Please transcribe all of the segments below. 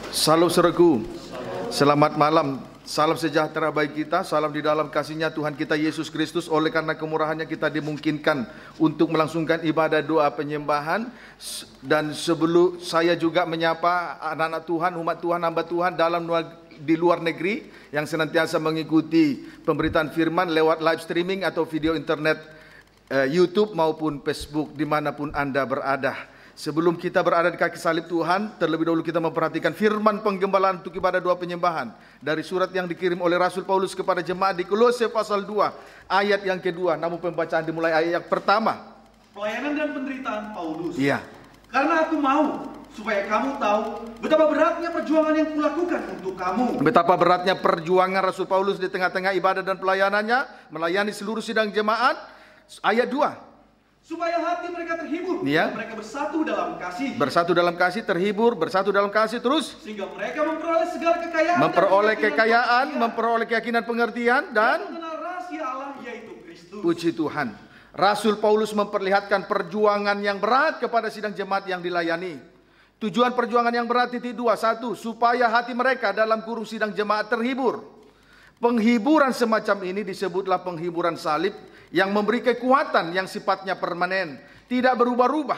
Salam saudaraku, selamat malam, salam sejahtera bagi kita, salam di dalam kasih-Nya Tuhan kita Yesus Kristus. Oleh karena kemurahan-Nya kita dimungkinkan untuk melangsungkan ibadah doa penyembahan. Dan sebelum saya juga menyapa anak-anak Tuhan, umat Tuhan, hamba Tuhan di luar negeri yang senantiasa mengikuti pemberitaan firman lewat live streaming atau video internet, YouTube maupun Facebook dimanapun Anda berada. Sebelum kita berada di kaki salib Tuhan, terlebih dahulu kita memperhatikan firman penggembalaan untuk ibadah doa penyembahan dari surat yang dikirim oleh Rasul Paulus kepada jemaat di Kolose pasal 2 ayat yang kedua. Namun pembacaan dimulai ayat yang pertama. Pelayanan dan penderitaan Paulus. Iya. Karena aku mau supaya kamu tahu betapa beratnya perjuangan yang kulakukan untuk kamu. Betapa beratnya perjuangan Rasul Paulus di tengah-tengah ibadah dan pelayanannya, melayani seluruh sidang jemaat. Ayat 2. Supaya hati mereka terhibur, ya. Mereka bersatu dalam kasih. Bersatu dalam kasih, terhibur, bersatu dalam kasih terus. Sehingga mereka memperoleh segala kekayaan. Memperoleh keyakinan pengertian dan mengenal rahasia Allah yaitu Kristus. Puji Tuhan. Rasul Paulus memperlihatkan perjuangan yang berat kepada sidang jemaat yang dilayani. Tujuan perjuangan yang berat titik 2. 1. Supaya hati mereka dalam kurung sidang jemaat terhibur. Penghiburan semacam ini disebutlah penghiburan salib, yang memberi kekuatan yang sifatnya permanen, tidak berubah-ubah,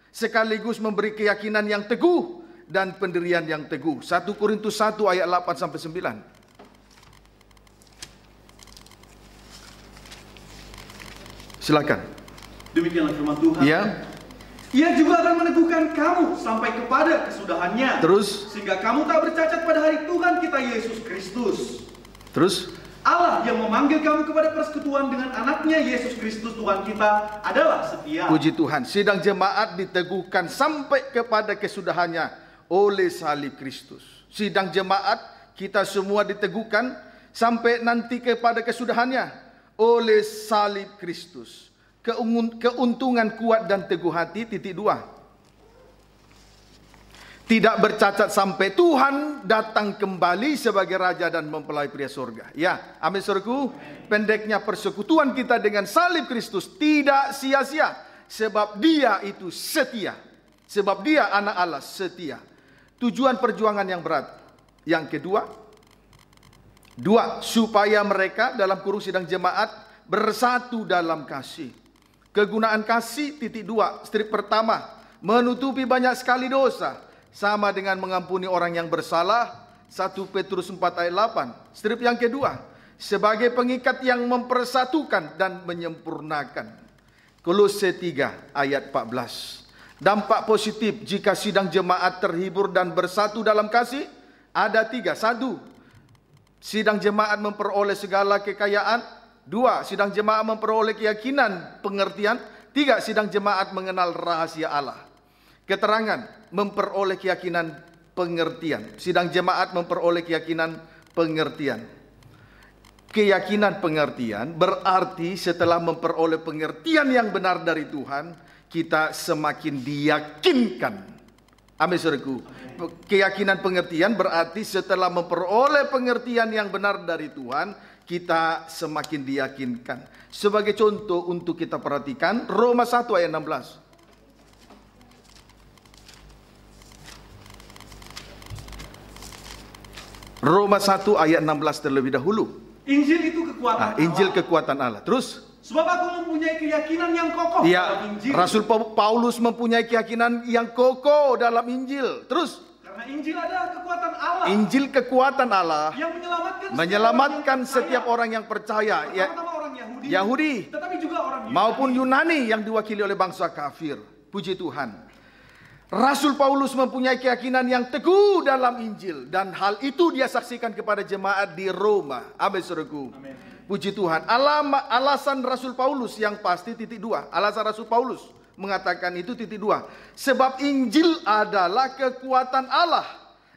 sekaligus memberi keyakinan yang teguh dan pendirian yang teguh. 1 Korintus 1 ayat 8-9. Silakan. Demikianlah firman Tuhan. Ya. Ia juga akan meneguhkan kamu sampai kepada kesudahannya. Terus, sehingga kamu tak bercacat pada hari Tuhan kita Yesus Kristus. Terus, Allah yang memanggil kamu kepada persekutuan dengan anaknya Yesus Kristus Tuhan kita adalah setia. Puji Tuhan, sidang jemaat diteguhkan sampai kepada kesudahannya oleh salib Kristus. Sidang jemaat kita semua diteguhkan sampai nanti kepada kesudahannya oleh salib Kristus. Keuntungan kuat dan teguh hati titik 2. Tidak bercacat sampai Tuhan datang kembali sebagai Raja dan mempelai pria surga. Ya, amin saudaraku. Pendeknya persekutuan kita dengan salib Kristus tidak sia-sia. Sebab dia itu setia. Sebab dia anak Allah setia. Tujuan perjuangan yang berat. Yang kedua. 2. Supaya mereka dalam kurung sidang jemaat bersatu dalam kasih. Kegunaan kasih titik 2. Strip pertama. Menutupi banyak sekali dosa. Sama dengan mengampuni orang yang bersalah. 1 Petrus 4 ayat 8. Strip yang kedua. Sebagai pengikat yang mempersatukan dan menyempurnakan. Kolose 3 ayat 14. Dampak positif jika sidang jemaat terhibur dan bersatu dalam kasih. Ada 3. 1. Sidang jemaat memperoleh segala kekayaan. 2. Sidang jemaat memperoleh keyakinan pengertian. 3. Sidang jemaat mengenal rahasia Allah. Keterangan memperoleh keyakinan pengertian. Sidang jemaat memperoleh keyakinan pengertian. Keyakinan pengertian berarti setelah memperoleh pengertian yang benar dari Tuhan, kita semakin diyakinkan. Amin saudaraku. Keyakinan pengertian berarti setelah memperoleh pengertian yang benar dari Tuhan, kita semakin diyakinkan. Sebagai contoh untuk kita perhatikan, Roma 1 ayat 16. Roma 1 ayat 16 terlebih dahulu. Injil itu kekuatan Allah. Injil kekuatan Allah. Terus? Sebab aku mempunyai keyakinan yang kokoh dalam Injil. Rasul Paulus mempunyai keyakinan yang kokoh dalam Injil. Terus? Karena Injil adalah kekuatan Allah. Injil kekuatan Allah yang menyelamatkan setiap orang yang percaya. Terutama orang Yahudi. Tetapi juga orang Yunani. Maupun Yunani yang diwakili oleh bangsa kafir. Puji Tuhan. Rasul Paulus mempunyai keyakinan yang teguh dalam Injil. Dan hal itu dia saksikan kepada jemaat di Roma. Amin saudaraku. Puji Tuhan. Alasan Rasul Paulus yang pasti titik 2. Alasan Rasul Paulus mengatakan itu titik 2. Sebab Injil adalah kekuatan Allah.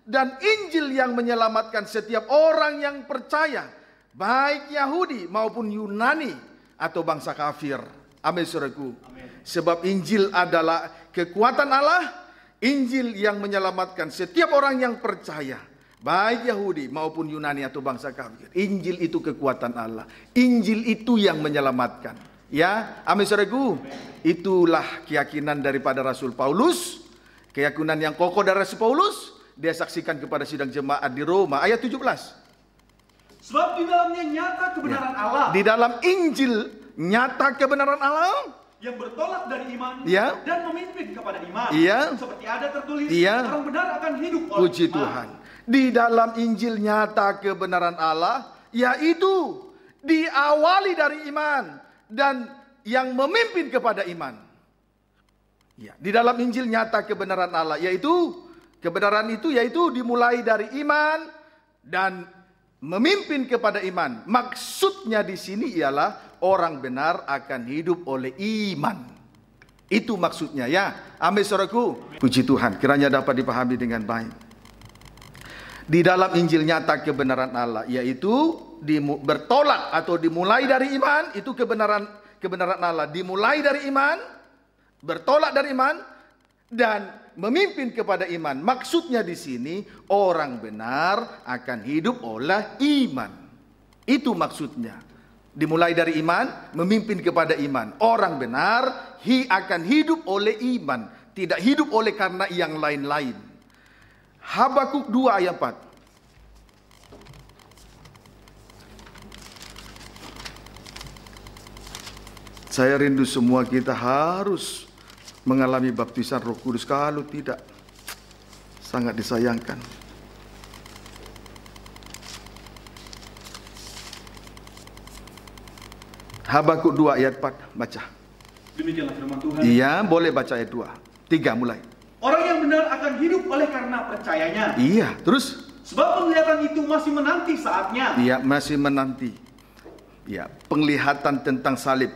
Dan Injil yang menyelamatkan setiap orang yang percaya. Baik Yahudi maupun Yunani atau bangsa kafir. Amin saudaraku. Sebab Injil adalah kekuatan Allah. Injil yang menyelamatkan setiap orang yang percaya, baik Yahudi maupun Yunani atau bangsa kafir. Injil itu kekuatan Allah. Injil itu yang menyelamatkan. Ya, amin saudaraku. Itulah keyakinan daripada Rasul Paulus. Keyakinan yang kokoh dari Rasul Paulus. dia saksikan kepada sidang jemaat di Roma ayat 17. Sebab di dalamnya nyata kebenaran Allah. Di dalam Injil nyata kebenaran Allah Yang bertolak dari iman Ya. dan memimpin kepada iman. Iya. Seperti ada tertulis, Iya. orang benar akan hidup oleh Puji iman. Tuhan. Di dalam Injil nyata kebenaran Allah, yaitu diawali dari iman dan yang memimpin kepada iman. Ya, di dalam Injil nyata kebenaran Allah, yaitu kebenaran itu yaitu dimulai dari iman dan memimpin kepada iman. Maksudnya di sini ialah orang benar akan hidup oleh iman. Itu maksudnya ya. Amin saudaraku. Puji Tuhan, kiranya dapat dipahami dengan baik. Di dalam Injil nyata kebenaran Allah, yaitu bertolak atau dimulai dari iman. Itu kebenaran Allah dimulai dari iman, bertolak dari iman dan memimpin kepada iman. Maksudnya di sini orang benar akan hidup oleh iman. Itu maksudnya. Dimulai dari iman, memimpin kepada iman. Orang benar akan hidup oleh iman, tidak hidup oleh karena yang lain-lain. Habakuk 2 ayat 4. Saya rindu semua kita harus mengalami baptisan Roh Kudus. Kalau tidak, sangat disayangkan. Habakuk 2 ayat 4, baca. Demikianlah firman Tuhan. Iya, boleh baca ayat 2. 3 mulai. Orang yang benar akan hidup oleh karena percayanya. Iya, terus? Sebab penglihatan itu masih menanti saatnya. Iya, masih menanti. Ya, penglihatan tentang salib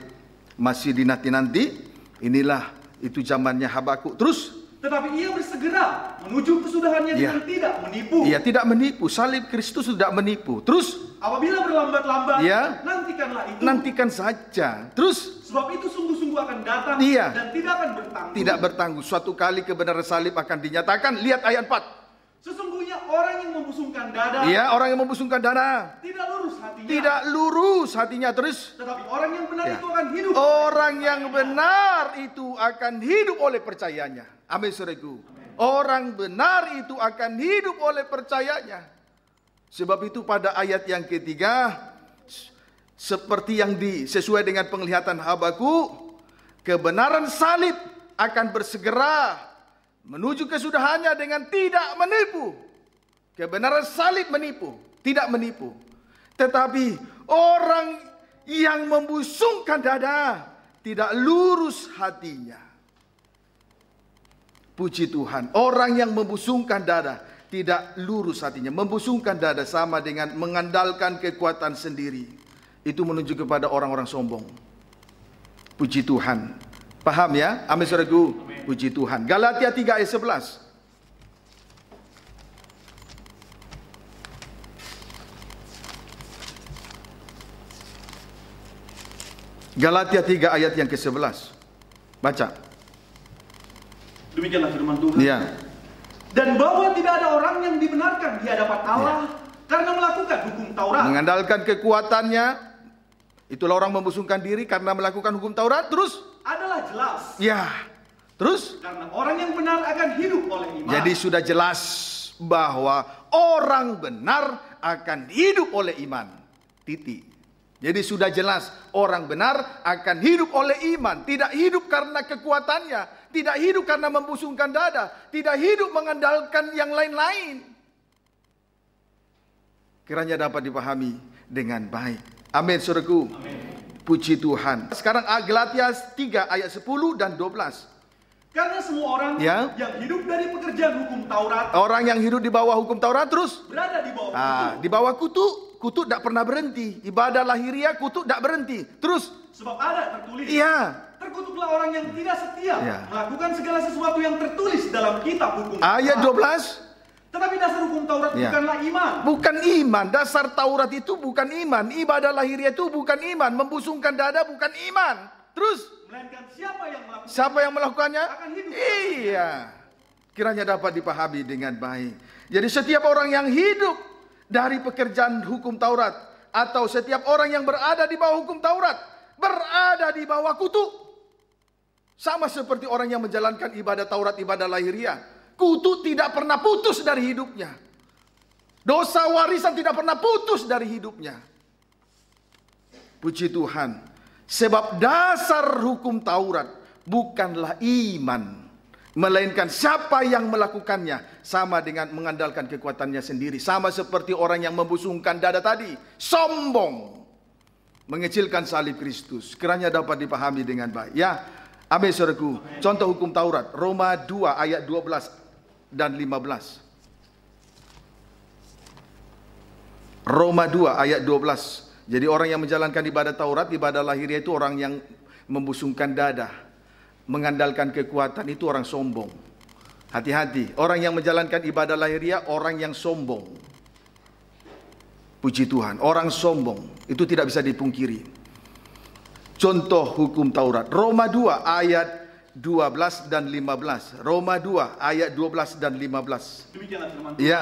masih dinanti-nanti. Inilah itu zamannya Habakuk. Terus? Tetapi ia bersegera menuju kesudahannya dengan tidak menipu. Iya, tidak menipu. Salib Kristus tidak menipu. Terus? Apabila berlambat-lambat, Ya. nantikanlah itu. Nantikan saja. Terus? Sebab itu sungguh-sungguh akan datang Iya. dan tidak akan bertanggung. Tidak bertanggung. Suatu kali kebenaran salib akan dinyatakan. Lihat ayat 4. Sesungguhnya orang yang membusungkan dada, Iya, orang yang membusungkan dada tidak lurus hatinya. tidak lurus hatinya. Terus? Tetapi orang yang benar Ya. itu akan hidup. Orang yang benar itu akan hidup oleh percayanya. Amin saudaraku. Orang benar itu akan hidup oleh percayanya. Sebab itu pada ayat yang ketiga, seperti yang sesuai dengan penglihatan Habakuk, kebenaran salib akan bersegera menuju kesudahannya dengan tidak menipu. Kebenaran salib menipu, tidak menipu. Tetapi orang yang membusungkan dada tidak lurus hatinya. Puji Tuhan, orang yang membusungkan dada tidak lurus hatinya. Membusungkan dada sama dengan mengandalkan kekuatan sendiri. Itu menunjuk kepada orang-orang sombong. Puji Tuhan. Paham ya? Amin saudaraku. Puji Tuhan. Galatia 3 ayat 11. Galatia 3 ayat yang ke-11. Baca. Demikianlah firman Tuhan. Iya. Dan bahwa tidak ada orang yang dibenarkan di hadapan Allah karena melakukan hukum Taurat. Mengandalkan kekuatannya. Itulah orang membusungkan diri karena melakukan hukum Taurat. Terus? Adalah jelas. Ya. Terus? Karena orang yang benar akan hidup oleh iman. Jadi sudah jelas bahwa orang benar akan hidup oleh iman. Titik. Jadi sudah jelas orang benar akan hidup oleh iman. Tidak hidup karena kekuatannya. Tidak hidup karena membusungkan dada. Tidak hidup mengandalkan yang lain-lain. Kiranya dapat dipahami dengan baik. Amin saudaraku. Puji Tuhan. Sekarang Galatia 3 ayat 10 dan 12. Karena semua orang Ya. yang hidup dari pekerjaan hukum Taurat, Orang yang hidup di bawah hukum Taurat terus berada di bawah kutuk. di bawah kutuk. Kutuk tidak pernah berhenti. Ibadah lahiriah kutuk tidak berhenti. Terus? Sebab ada tertulis. Iya. Terkutuklah orang yang tidak setia Ya. melakukan segala sesuatu yang tertulis dalam kitab hukum Ayat Taurat. 12. Tetapi dasar hukum Taurat Ya. bukanlah iman. Bukan iman. Dasar Taurat itu bukan iman. Ibadah lahiriah itu bukan iman. Membusungkan dada bukan iman. Terus? Melainkan siapa yang melakukan Siapa yang melakukannya? akan hidup. Iya. Kiranya dapat dipahami dengan baik. Jadi setiap orang yang hidup dari pekerjaan hukum Taurat, atau setiap orang yang berada di bawah hukum Taurat, berada di bawah kutuk. Sama seperti orang yang menjalankan ibadah Taurat, ibadah lahiriah. kutuk tidak pernah putus dari hidupnya. Dosa warisan tidak pernah putus dari hidupnya. Puji Tuhan. Sebab dasar hukum Taurat bukanlah iman, melainkan siapa yang melakukannya sama dengan mengandalkan kekuatannya sendiri. Sama seperti orang yang membusungkan dada tadi, sombong, mengecilkan salib Kristus. Kiranya dapat dipahami dengan baik. Ya, amin saudaraku. Contoh hukum Taurat, Roma 2 ayat 12 dan 15. Roma 2 ayat 12. Jadi orang yang menjalankan ibadah Taurat, ibadah lahiriah itu orang yang membusungkan dada, mengandalkan kekuatan, itu orang sombong. Hati-hati, orang yang menjalankan ibadah lahiriah orang yang sombong. Puji Tuhan, orang sombong itu tidak bisa dipungkiri. Contoh hukum Taurat, Roma 2 ayat 12 dan 15. Roma 2 ayat 12 dan 15. Demikianlah firman Tuhan. Ya.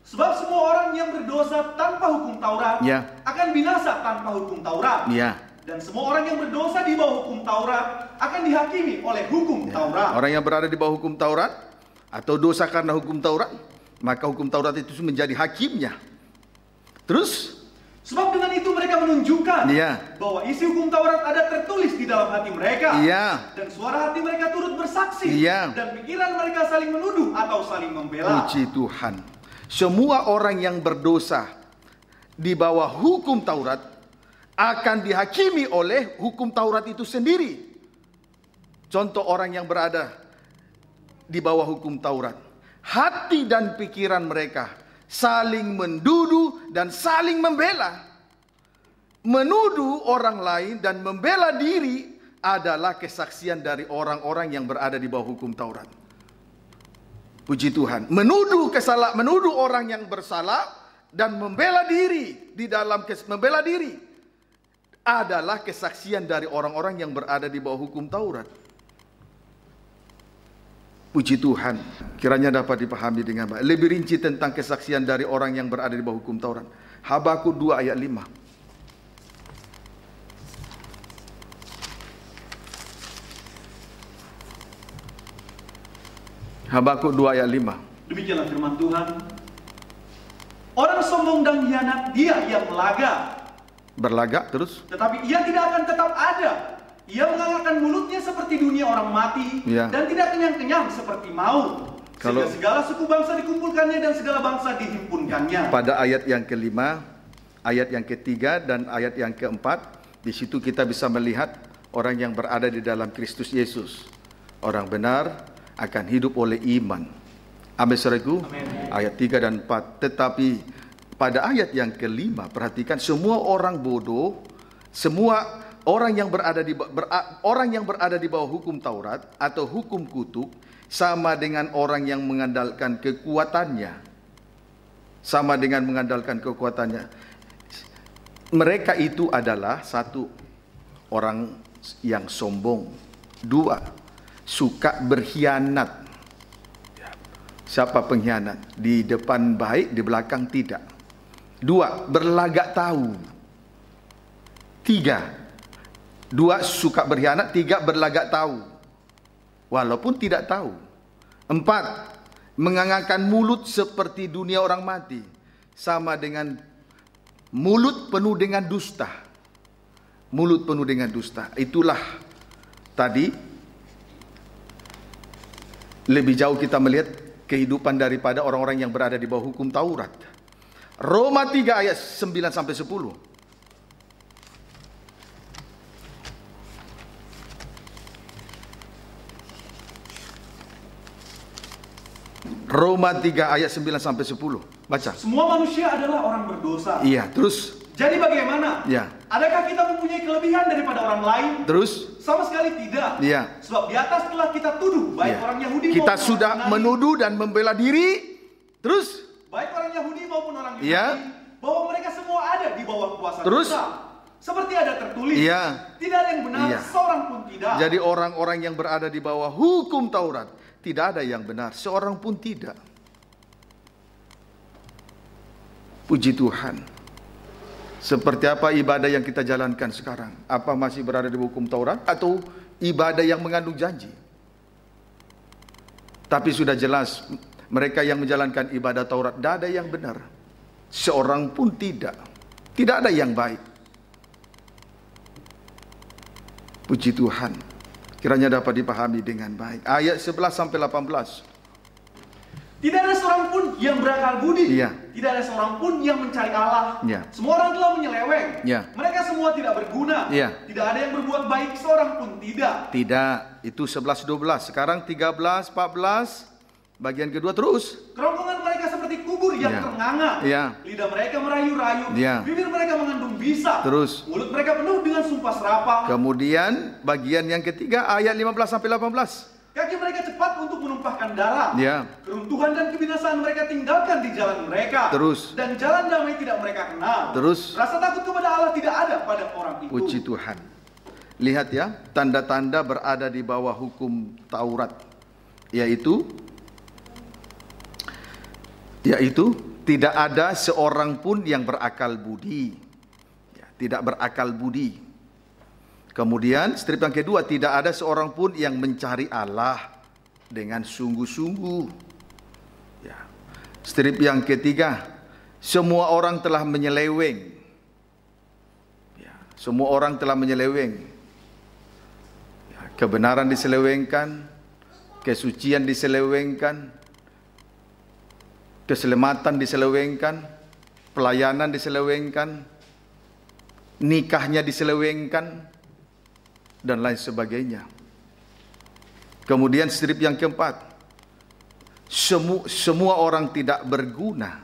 Sebab semua orang yang berdosa tanpa hukum Taurat akan binasa tanpa hukum Taurat. Dan semua orang yang berdosa di bawah hukum Taurat akan dihakimi oleh hukum Taurat. Orang yang berada di bawah hukum Taurat atau dosa karena hukum Taurat, maka hukum Taurat itu menjadi hakimnya. Terus? Sebab dengan itu mereka menunjukkan bahwa isi hukum Taurat ada tertulis di dalam hati mereka. Dan suara hati mereka turut bersaksi. Dan pikiran mereka saling menuduh atau saling membela. Puji Tuhan. Semua orang yang berdosa di bawah hukum Taurat akan dihakimi oleh hukum Taurat itu sendiri. Contoh orang yang berada di bawah hukum Taurat, hati dan pikiran mereka saling menduduh dan saling membela. Menuduh orang lain dan membela diri adalah kesaksian dari orang-orang yang berada di bawah hukum Taurat. Puji Tuhan. Menuduh orang yang bersalah dan membela diri di dalam membela diri adalah kesaksian dari orang-orang yang berada di bawah hukum Taurat. Puji Tuhan. Kiranya dapat dipahami dengan baik. Lebih rinci tentang kesaksian dari orang yang berada di bawah hukum Taurat. Habakuk 2 ayat 5. Habakuk 2 ayat 5. Demikianlah firman Tuhan. Orang sombong dan hianat dia yang berlagak terus. Tetapi ia tidak akan tetap ada. Ia mengangkat mulutnya seperti dunia orang mati. Dan tidak kenyang-kenyang seperti maut. Sehingga segala suku bangsa dikumpulkannya dan segala bangsa dihimpunkannya. Pada ayat yang kelima, ayat yang ketiga dan ayat yang keempat, di situ kita bisa melihat orang yang berada di dalam Kristus Yesus. Orang benar akan hidup oleh iman. Amin saudaraku. Ayat 3 dan 4. Tetapi pada ayat yang kelima, perhatikan, semua orang bodoh, semua orang yang berada di bawah hukum Taurat atau hukum kutuk sama dengan orang yang mengandalkan kekuatannya. Sama dengan mengandalkan kekuatannya. Mereka itu adalah satu, orang yang sombong. Dua, suka berkhianat. Siapa pengkhianat? Di depan baik, di belakang tidak. Dua, berlagak tahu. Tiga, dua, suka berkhianat. Tiga, berlagak tahu walaupun tidak tahu. Empat, mengangangkan mulut seperti dunia orang mati. Sama dengan mulut penuh dengan dusta. Mulut penuh dengan dusta. Itulah tadi. Lebih jauh kita melihat kehidupan daripada orang-orang yang berada di bawah hukum Taurat. Roma 3 ayat 9 sampai 10. Roma 3 ayat 9 sampai 10. Baca. Semua manusia adalah orang berdosa. Iya, terus. Jadi bagaimana? Ya. Adakah kita mempunyai kelebihan daripada orang lain? Terus? Sama sekali tidak. Ya. Sebab di atas telah kita tuduh, baik orang Yahudi kita maupun sudah orang menuduh dan membela diri. Terus? Baik orang Yahudi maupun orang Yunani, Ya. bahwa mereka semua ada di bawah kuasa Terus? dosa. Seperti ada tertulis. Ya. Tidak ada yang benar, Ya. seorang pun tidak. Jadi orang-orang yang berada di bawah hukum Taurat, tidak ada yang benar, seorang pun tidak. Puji Tuhan. Seperti apa ibadah yang kita jalankan sekarang? Apa masih berada di hukum Taurat atau ibadah yang mengandung janji? Tapi sudah jelas mereka yang menjalankan ibadah Taurat tidak ada yang benar. Seorang pun tidak. Tidak ada yang baik. Puji Tuhan. Kiranya dapat dipahami dengan baik. Ayat 11 sampai 18. Tidak ada seorang pun yang berakal budi. Iya. Tidak ada seorang pun yang mencari Allah. Iya. Semua orang telah menyeleweng. Iya. Mereka semua tidak berguna. Iya. Tidak ada yang berbuat baik, seorang pun tidak. Tidak. Itu 11-12. Sekarang 13-14. Bagian kedua terus. Kerongkongan mereka seperti kubur yang Iya. ternganga. Iya. Lidah mereka merayu-rayu. Iya. Bibir mereka mengandung bisa. Terus. Mulut mereka penuh dengan sumpah serapah. Kemudian bagian yang ketiga ayat 15 sampai 18. Kaki mereka cepat untuk menumpahkan darah. Ya. Keruntuhan dan kebinasaan mereka tinggalkan di jalan mereka. Terus. Dan jalan damai tidak mereka kenal. Terus. Rasa takut kepada Allah tidak ada pada orang itu. Puji Tuhan. Lihat ya, tanda-tanda berada di bawah hukum Taurat. Yaitu tidak ada seorang pun yang berakal budi. Ya, tidak berakal budi. Kemudian strip yang kedua, tidak ada seorang pun yang mencari Allah dengan sungguh-sungguh. Ya. Strip yang ketiga, semua orang telah menyeleweng. Ya. Semua orang telah menyeleweng. Ya. Kebenaran diselewengkan, kesucian diselewengkan, keselamatan diselewengkan, pelayanan diselewengkan, nikahnya diselewengkan, dan lain sebagainya. Kemudian strip yang keempat, semua orang tidak berguna.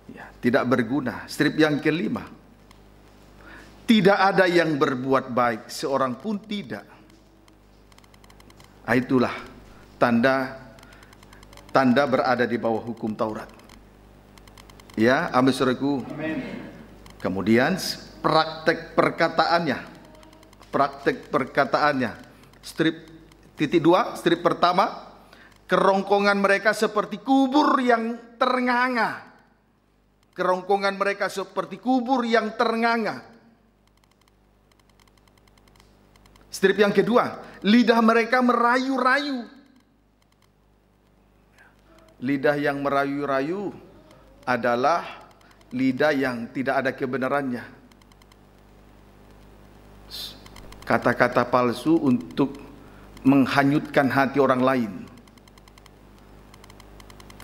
Ya, tidak berguna. Strip yang kelima, tidak ada yang berbuat baik, seorang pun tidak. Itulah tanda berada di bawah hukum Taurat. Ya, amin saudaraku. Kemudian praktek perkataannya. Strip titik 2, strip pertama, kerongkongan mereka seperti kubur yang ternganga. Kerongkongan mereka seperti kubur yang ternganga. Strip yang kedua, lidah mereka merayu-rayu. Lidah yang merayu-rayu adalah lidah yang tidak ada kebenarannya. Kata-kata palsu untuk menghanyutkan hati orang lain.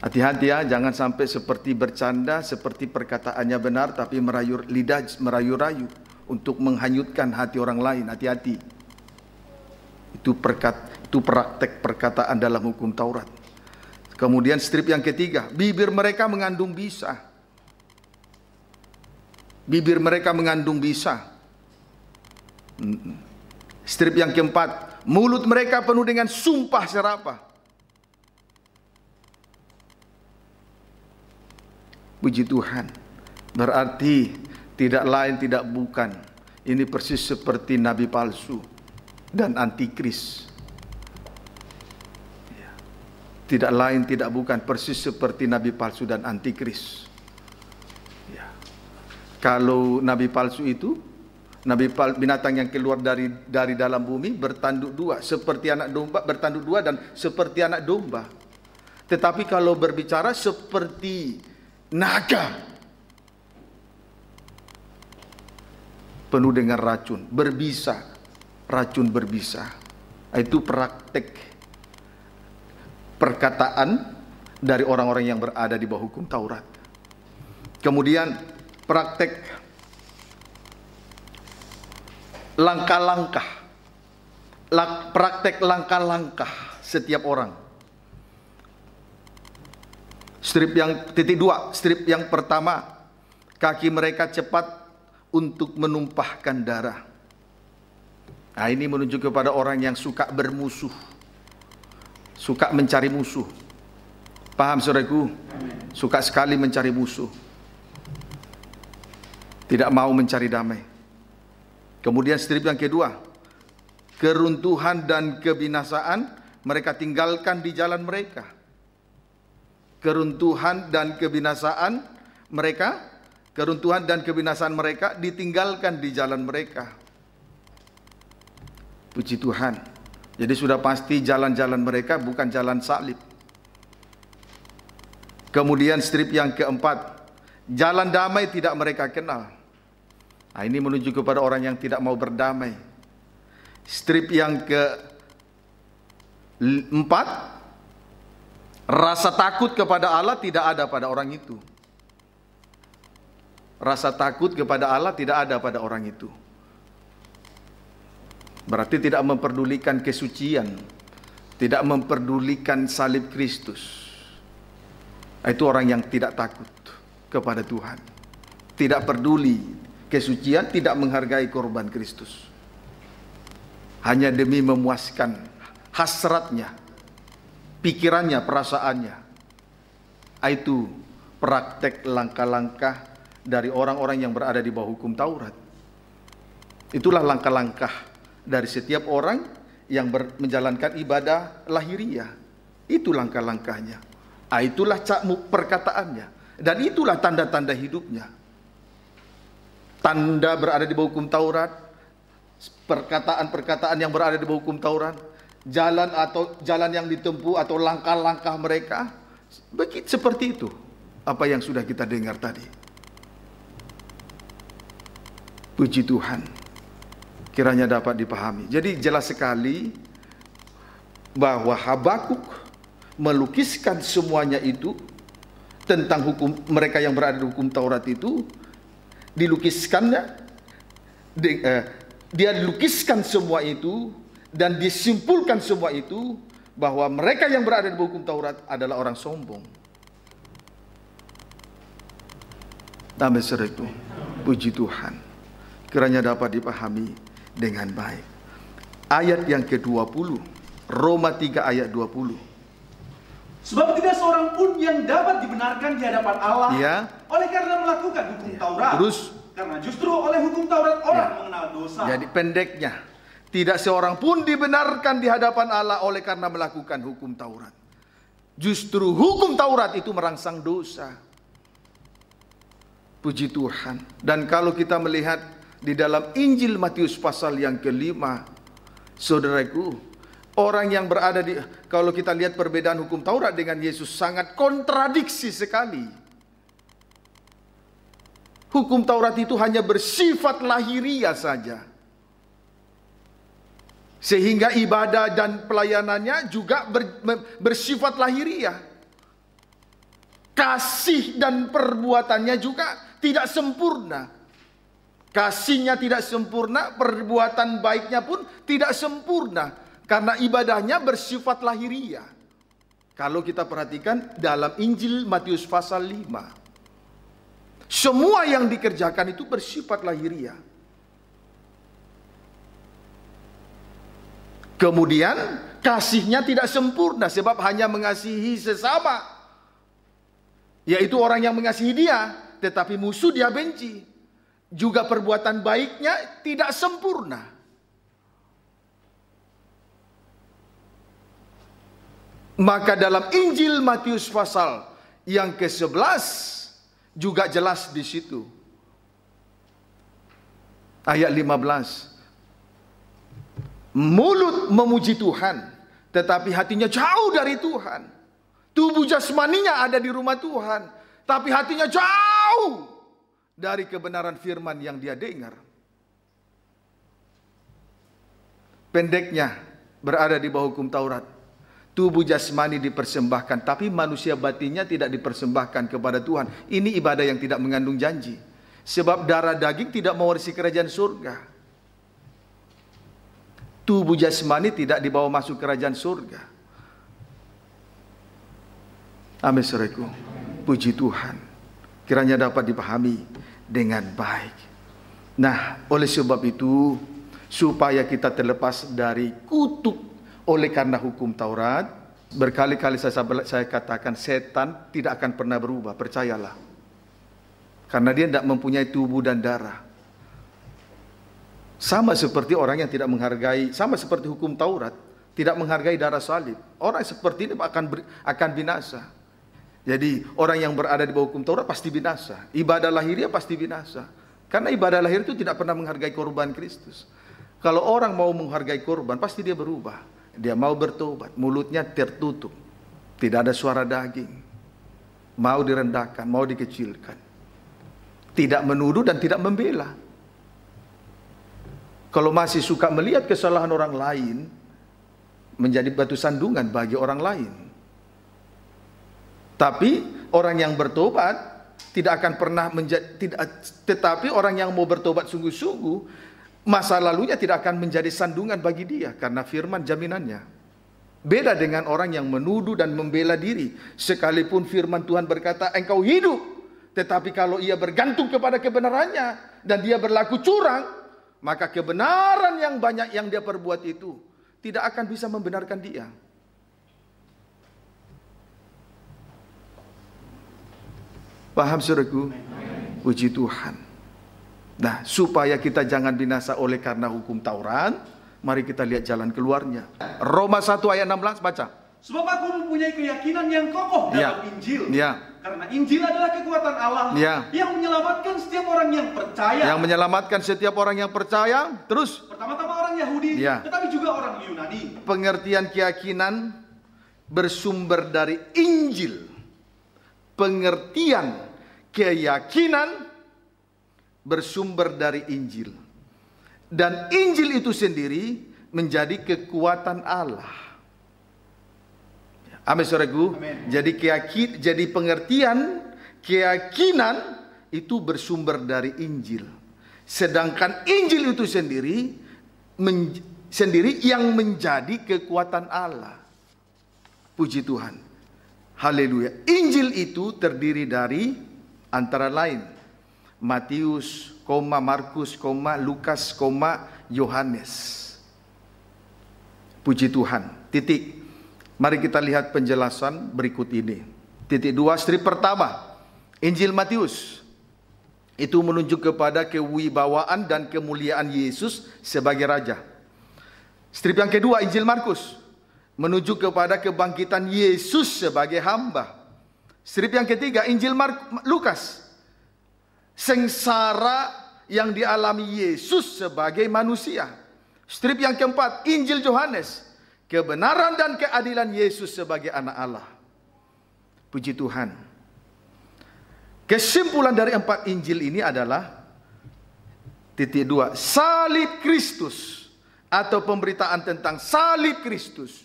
Hati-hati ya, jangan sampai seperti bercanda, seperti perkataannya benar, tapi lidah merayu-rayu untuk menghanyutkan hati orang lain. Hati-hati. Itu praktek perkataan dalam hukum Taurat. Kemudian strip yang ketiga, bibir mereka mengandung bisa. Bibir mereka mengandung bisa. Strip yang keempat, mulut mereka penuh dengan sumpah serapah. Puji Tuhan. Berarti tidak lain tidak bukan, ini persis seperti nabi palsu dan antikris. Tidak lain tidak bukan, persis seperti nabi palsu dan antikris. Ya. Kalau nabi palsu itu, binatang yang keluar dari dalam bumi bertanduk dua, seperti anak domba, bertanduk dua dan seperti anak domba. Tetapi kalau berbicara seperti naga, penuh dengan racun, berbisa, racun berbisa. Itu praktek perkataan dari orang-orang yang berada di bawah hukum Taurat. Kemudian praktek praktek langkah-langkah setiap orang. Strip yang titik 2, strip yang pertama, kaki mereka cepat untuk menumpahkan darah. Nah, ini menunjuk kepada orang yang suka bermusuh, suka mencari musuh. Paham saudaraku? Suka sekali mencari musuh, tidak mau mencari damai. Kemudian strip yang kedua, keruntuhan dan kebinasaan mereka tinggalkan di jalan mereka. Keruntuhan dan kebinasaan mereka ditinggalkan di jalan mereka. Puji Tuhan. Jadi sudah pasti jalan-jalan mereka bukan jalan salib. Kemudian strip yang keempat, jalan damai tidak mereka kenal. Nah, ini menunjuk kepada orang yang tidak mau berdamai. Strip yang keempat, rasa takut kepada Allah tidak ada pada orang itu. Rasa takut kepada Allah tidak ada pada orang itu. Berarti tidak memperdulikan kesucian, tidak memperdulikan salib Kristus. Itu orang yang tidak takut kepada Tuhan, tidak peduli kesucian, tidak menghargai korban Kristus, hanya demi memuaskan hasratnya, pikirannya, perasaannya. Itu praktek langkah-langkah dari orang-orang yang berada di bawah hukum Taurat. Itulah langkah-langkah dari setiap orang yang menjalankan ibadah lahiriah. Itu langkah-langkahnya. Itulah perkataannya. Dan itulah tanda-tanda hidupnya. Tanda berada di bawah hukum Taurat, perkataan-perkataan yang berada di bawah hukum Taurat, jalan yang ditempuh atau langkah-langkah mereka, begitu seperti itu. Apa yang sudah kita dengar tadi. Puji Tuhan, kiranya dapat dipahami. Jadi jelas sekali bahwa Habakuk melukiskan semuanya itu tentang hukum mereka yang berada di hukum Taurat itu, dilukiskannya, dia dilukiskan semua itu dan disimpulkan semua itu bahwa mereka yang berada di hukum Taurat adalah orang sombong. Amin, saudaraku. Puji Tuhan, kiranya dapat dipahami dengan baik. Ayat yang ke-20, Roma 3 ayat 20. Sebab tidak seorang pun yang dapat dibenarkan di hadapan Allah oleh karena melakukan hukum Taurat. Terus, karena justru oleh hukum Taurat orang mengenal dosa. Jadi pendeknya, tidak seorang pun dibenarkan di hadapan Allah oleh karena melakukan hukum Taurat. Justru hukum Taurat itu merangsang dosa. Puji Tuhan. Dan kalau kita melihat di dalam Injil Matius pasal yang ke-5, saudaraku, orang yang berada di, kalau kita lihat perbedaan hukum Taurat dengan Yesus sangat kontradiksi sekali. Hukum Taurat itu hanya bersifat lahiriah saja. Sehingga ibadah dan pelayanannya juga bersifat lahiriah. Kasih dan perbuatannya juga tidak sempurna. Kasihnya tidak sempurna, perbuatan baiknya pun tidak sempurna. Karena ibadahnya bersifat lahiriah. Kalau kita perhatikan dalam Injil Matius pasal 5. Semua yang dikerjakan itu bersifat lahiriah. Kemudian kasihnya tidak sempurna sebab hanya mengasihi sesama. Yaitu orang yang mengasihi dia, tetapi musuh dia benci. Juga perbuatan baiknya tidak sempurna. Maka dalam Injil Matius pasal yang ke-11 juga jelas di situ. Ayat 15. Mulut memuji Tuhan, tetapi hatinya jauh dari Tuhan. Tubuh jasmaninya ada di rumah Tuhan, tapi hatinya jauh dari kebenaran firman yang dia dengar. Pendeknya berada di bawah hukum Taurat. Tubuh jasmani dipersembahkan, tapi manusia batinnya tidak dipersembahkan kepada Tuhan. Ini ibadah yang tidak mengandung janji. Sebab darah daging tidak mewarisi kerajaan surga. Tubuh jasmani tidak dibawa masuk kerajaan surga. Amin, saudaraku. Puji Tuhan. Kiranya dapat dipahami dengan baik. Nah, oleh sebab itu, supaya kita terlepas dari kutuk oleh karena hukum Taurat, berkali-kali saya katakan setan tidak akan pernah berubah, percayalah. Karena dia tidak mempunyai tubuh dan darah. Sama seperti orang yang tidak menghargai, sama seperti hukum Taurat, tidak menghargai darah salib. Orang seperti ini akan binasa. Jadi orang yang berada di bawah hukum Taurat pasti binasa. Ibadah lahiriah pasti binasa. Karena ibadah lahir itu tidak pernah menghargai korban Kristus. Kalau orang mau menghargai korban, pasti dia berubah. Dia mau bertobat, mulutnya tertutup, tidak ada suara daging, mau direndahkan, mau dikecilkan, tidak menuduh dan tidak membela. Kalau masih suka melihat kesalahan orang lain, menjadi batu sandungan bagi orang lain. Tapi orang yang bertobat tidak akan pernah tetapi orang yang mau bertobat sungguh-sungguh, masa lalunya tidak akan menjadi sandungan bagi dia, karena firman jaminannya. Beda dengan orang yang menuduh dan membela diri, sekalipun firman Tuhan berkata engkau hidup, tetapi kalau ia bergantung kepada kebenarannya dan dia berlaku curang, maka kebenaran yang banyak yang dia perbuat itu tidak akan bisa membenarkan dia. Paham saudaraku? Puji Tuhan. Nah, supaya kita jangan binasa oleh karena hukum Taurat, mari kita lihat jalan keluarnya. Roma 1 ayat 16, baca. Sebab aku mempunyai keyakinan yang kokoh dalam Injil. Karena Injil adalah kekuatan Allah yang menyelamatkan setiap orang yang percaya. Yang menyelamatkan setiap orang yang percaya. Terus? Pertama-tama orang Yahudi, tetapi juga orang Yunani. Pengertian keyakinan bersumber dari Injil. Pengertian keyakinan bersumber dari Injil. Dan Injil itu sendiri menjadi kekuatan Allah. Amin saudaraku. Jadi pengertian keyakinan itu bersumber dari Injil. Sedangkan Injil itu sendiri yang menjadi kekuatan Allah. Puji Tuhan. Haleluya. Injil itu terdiri dari antara lain Matius, Markus, Lukas, Yohanes. Puji Tuhan. Titik. Mari kita lihat penjelasan berikut ini. Titik 2, strip pertama, Injil Matius itu menunjuk kepada kewibawaan dan kemuliaan Yesus sebagai Raja. Strip yang kedua, Injil Markus menunjuk kepada kebangkitan Yesus sebagai hamba. Strip yang ketiga, Injil Lukas, sengsara yang dialami Yesus sebagai manusia. Strip yang keempat, Injil Yohanes, kebenaran dan keadilan Yesus sebagai anak Allah. Puji Tuhan. Kesimpulan dari 4 Injil ini adalah titik 2, salib Kristus atau pemberitaan tentang salib Kristus.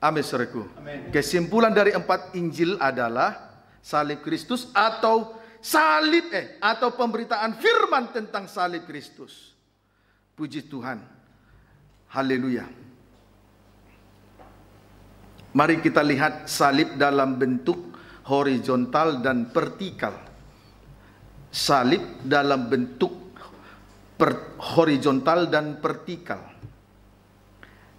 Amin saudaraku. Kesimpulan dari 4 Injil adalah salib Kristus atau atau pemberitaan firman tentang salib Kristus. Puji Tuhan. Haleluya. Mari kita lihat salib dalam bentuk horizontal dan vertikal. Salib dalam bentuk horizontal dan vertikal.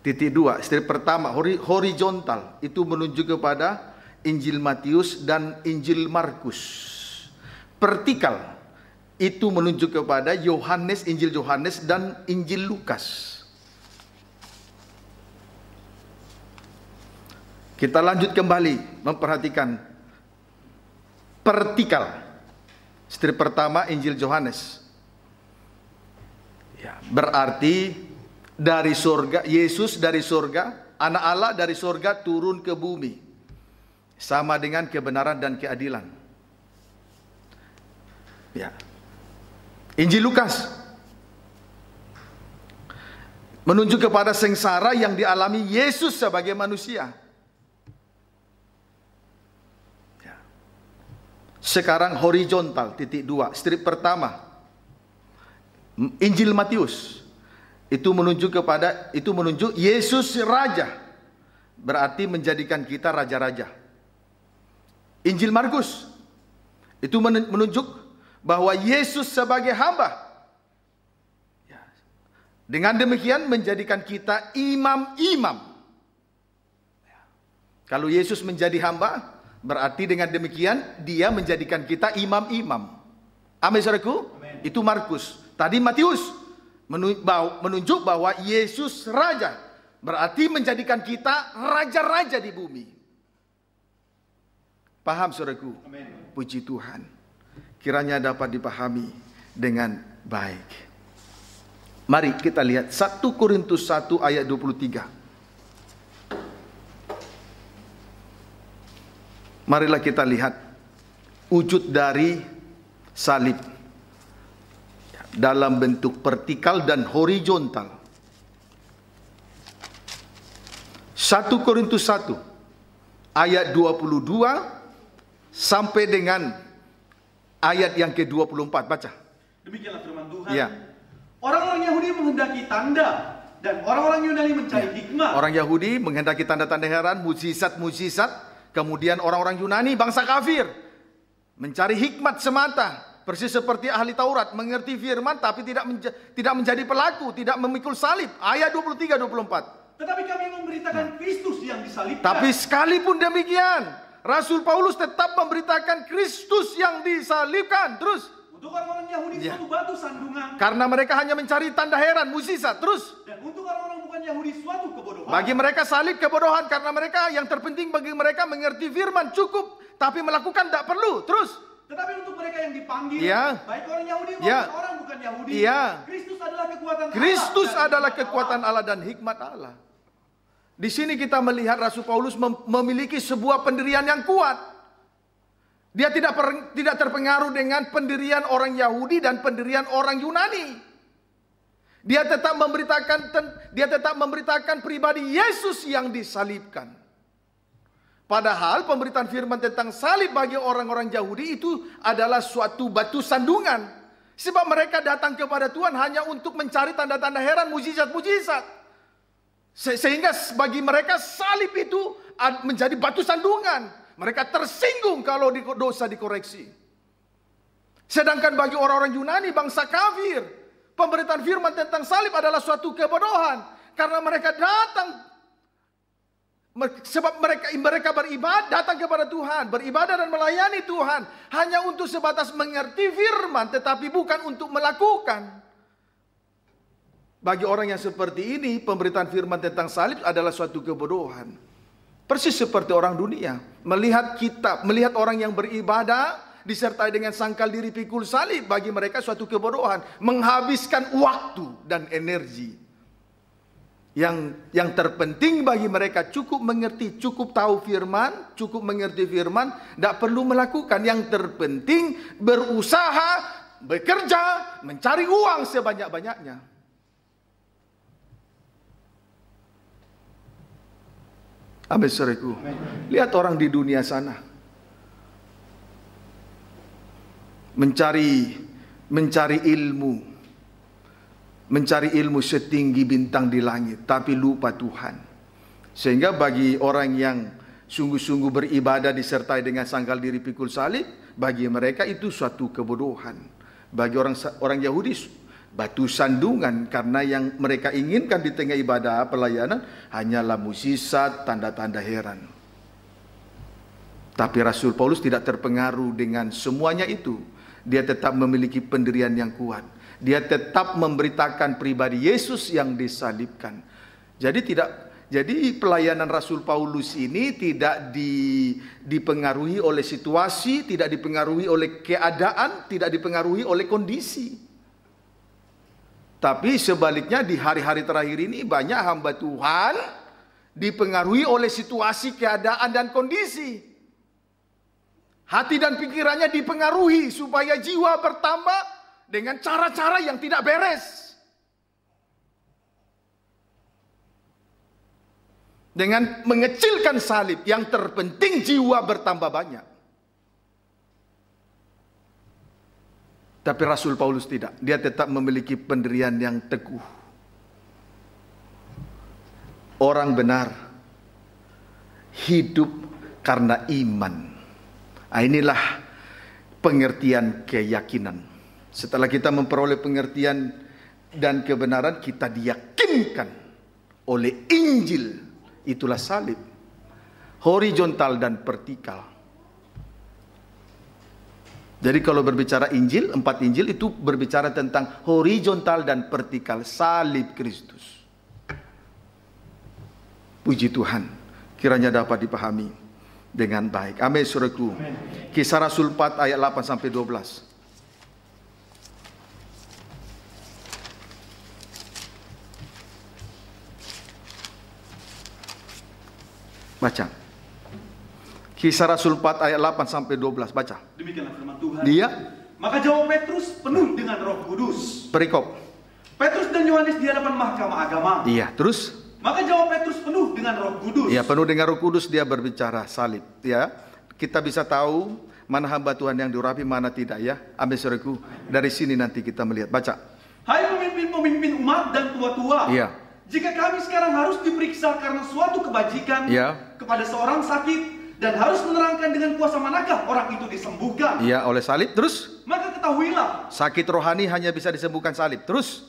Titik 2, strip pertama, horizontal itu menunjuk kepada Injil Matius dan Injil Markus. Vertikal itu menunjuk kepada Yohanes, Injil Yohanes dan Injil Lukas. Kita lanjut kembali memperhatikan vertikal. Strip pertama Injil Yohanes. Ya, berarti dari surga, Yesus dari surga, anak Allah dari surga turun ke bumi. Sama dengan kebenaran dan keadilan. Ya. Injil Lukas menunjuk kepada sengsara yang dialami Yesus sebagai manusia. Ya. Sekarang horizontal, titik 2, strip pertama. Injil Matius itu menunjuk Yesus Raja, berarti menjadikan kita raja-raja. Injil Markus itu menunjuk bahwa Yesus sebagai hamba. Dengan demikian menjadikan kita imam-imam. Kalau Yesus menjadi hamba, berarti dengan demikian dia menjadikan kita imam-imam. Amin saudaraku? Itu Markus. Tadi Matius menunjuk bahwa Yesus Raja, berarti menjadikan kita raja-raja di bumi. Paham saudaraku? Amin. Puji Tuhan. Kiranya dapat dipahami dengan baik. Mari kita lihat 1 Korintus 1 ayat 23. Marilah kita lihat wujud dari salib dalam bentuk vertikal dan horizontal. 1 Korintus 1 ayat 22 sampai dengan ayat yang ke-24. Baca. Demikianlah firman Tuhan. Ya. Orang-orang Yahudi menghendaki tanda dan orang-orang Yunani mencari hikmah. Orang Yahudi menghendaki tanda-tanda heran, mukjizat-mukjizat. Kemudian orang-orang Yunani, bangsa kafir, mencari hikmat semata. Persis seperti ahli Taurat, mengerti firman tapi tidak menjadi pelaku, tidak memikul salib. Ayat 23-24. Tetapi kami memberitakan Kristus yang disalibkan. Tapi sekalipun demikian, Rasul Paulus tetap memberitakan Kristus yang disalibkan. Terus. Untuk orang-orang Yahudi suatu batu sandungan. Karena mereka hanya mencari tanda heran, mukjizat. Terus. Dan untuk orang-orang bukan Yahudi suatu kebodohan. Bagi mereka salib kebodohan, karena mereka yang terpenting bagi mereka mengerti firman cukup, tapi melakukan tak perlu. Terus. Tetapi untuk mereka yang dipanggil, baik orang Yahudi maupun orang bukan Yahudi, Kristus adalah kekuatan Allah. Kristus adalah kekuatan Allah dan hikmat Allah. Di sini kita melihat Rasul Paulus memiliki sebuah pendirian yang kuat. Dia tidak terpengaruh dengan pendirian orang Yahudi dan pendirian orang Yunani. Dia tetap memberitakan pribadi Yesus yang disalibkan. Padahal pemberitaan firman tentang salib bagi orang-orang Yahudi itu adalah suatu batu sandungan. Sebab mereka datang kepada Tuhan hanya untuk mencari tanda-tanda heran, mukjizat-mukjizat. Sehingga bagi mereka salib itu menjadi batu sandungan. Mereka tersinggung kalau dosa dikoreksi. Sedangkan bagi orang-orang Yunani, bangsa kafir, pemberitaan firman tentang salib adalah suatu kebodohan. Karena mereka datang, sebab mereka beribadah, datang kepada Tuhan, beribadah dan melayani Tuhan hanya untuk sebatas mengerti firman, tetapi bukan untuk melakukan. Bagi orang yang seperti ini, pemberitaan firman tentang salib adalah suatu kebodohan. Persis seperti orang dunia, melihat kitab, melihat orang yang beribadah disertai dengan sangkal diri pikul salib, bagi mereka suatu kebodohan, menghabiskan waktu dan energi. Yang terpenting bagi mereka cukup mengerti, cukup tahu firman, cukup mengerti firman, tidak perlu melakukan. Yang terpenting berusaha, bekerja, mencari uang sebanyak-banyaknya. Amin, saudaraku. Lihat orang di dunia sana, mencari ilmu setinggi bintang di langit, tapi lupa Tuhan. Sehingga bagi orang yang sungguh-sungguh beribadah disertai dengan sangkal diri pikul salib, bagi mereka itu suatu kebodohan. Bagi orang Yahudi batu sandungan, karena yang mereka inginkan di tengah ibadah pelayanan hanyalah mukjizat, tanda-tanda heran. Tapi Rasul Paulus tidak terpengaruh dengan semuanya itu. Dia tetap memiliki pendirian yang kuat. Dia tetap memberitakan pribadi Yesus yang disalibkan. Jadi pelayanan Rasul Paulus ini tidak dipengaruhi oleh situasi, tidak dipengaruhi oleh keadaan, tidak dipengaruhi oleh kondisi. Tapi sebaliknya di hari-hari terakhir ini banyak hamba Tuhan dipengaruhi oleh situasi, keadaan dan kondisi. Hati dan pikirannya dipengaruhi supaya jiwa bertambah dengan cara-cara yang tidak beres. Dengan mengecilkan salib, yang terpenting jiwa bertambah banyak. Tapi Rasul Paulus tidak. Dia tetap memiliki pendirian yang teguh. Orang benar hidup karena iman. Inilah pengertian keyakinan. Setelah kita memperoleh pengertian dan kebenaran, kita diyakinkan oleh Injil. Itulah salib. Horizontal dan vertikal. Jadi kalau berbicara Injil, 4 Injil itu berbicara tentang horizontal dan vertikal salib Kristus. Puji Tuhan, kiranya dapat dipahami dengan baik. Amin, saudaraku. Kisah Rasul 4 ayat 8 sampai 12. Baca. Kisah Rasul 4 ayat 8 sampai 12, baca. Demikianlah firman Tuhan. Dia. Maka jawab Petrus penuh dengan Roh Kudus. Perikop. Petrus dan Yohanes di hadapan mahkamah agama. Iya, terus? Maka jawab Petrus penuh dengan Roh Kudus. Iya, penuh dengan Roh Kudus dia berbicara salib, ya. Kita bisa tahu mana hamba Tuhan yang diurapi, mana tidak, ya. Amin, saudaraku. Dari sini nanti kita melihat. Baca. Hai pemimpin-pemimpin umat dan tua-tua. Iya. Jika kami sekarang harus diperiksa karena suatu kebajikan, iya, kepada seorang sakit, dan harus menerangkan dengan kuasa manakah orang itu disembuhkan. Iya, oleh salib. Terus? Maka ketahuilah. Sakit rohani hanya bisa disembuhkan salib. Terus?